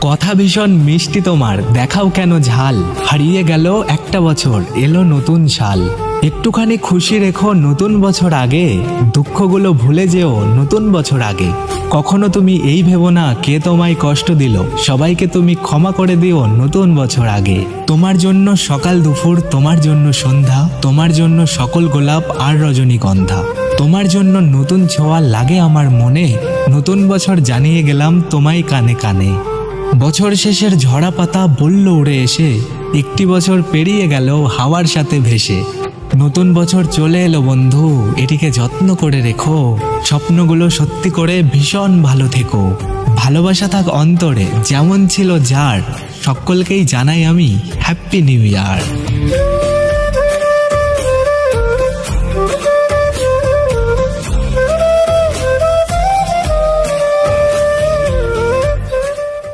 কথা ভীষণ মিষ্টি তোমার, দেখাও কেন ঝাল। হারিয়ে গেল একটা বছর, এলো নতুন সাল। একটুখানি খুশি রেখো নতুন বছর আগে, দুঃখগুলো ভুলে যেও নতুন বছর আগে। কখনো তুমি এই ভেবো না কে তোমায় কষ্ট দিল, সবাইকে তুমি ক্ষমা করে দিও নতুন বছর আগে। তোমার জন্য সকাল দুপুর, তোমার জন্য সন্ধ্যা, তোমার জন্য সকল গোলাপ আর রজনীগন্ধা। তোমার জন্য নতুন ছোঁয়া লাগে আমার মনে, নতুন বছর জানিয়ে গেলাম তোমায় কানে কানে। বছর শেষের ঝরা পাতা বলল উড়ে এসে, একটি বছর পেরিয়ে গেল হাওয়ার সাথে ভেসে। নতুন বছর চলে এলো বন্ধু, এটিকে যত্ন করে রেখো, স্বপ্নগুলো সত্যি করে ভীষণ ভালো থেকো। ভালোবাসা থাক অন্তরে যেমন ছিল যার, সকলকেই জানাই আমি হ্যাপি নিউ ইয়ার।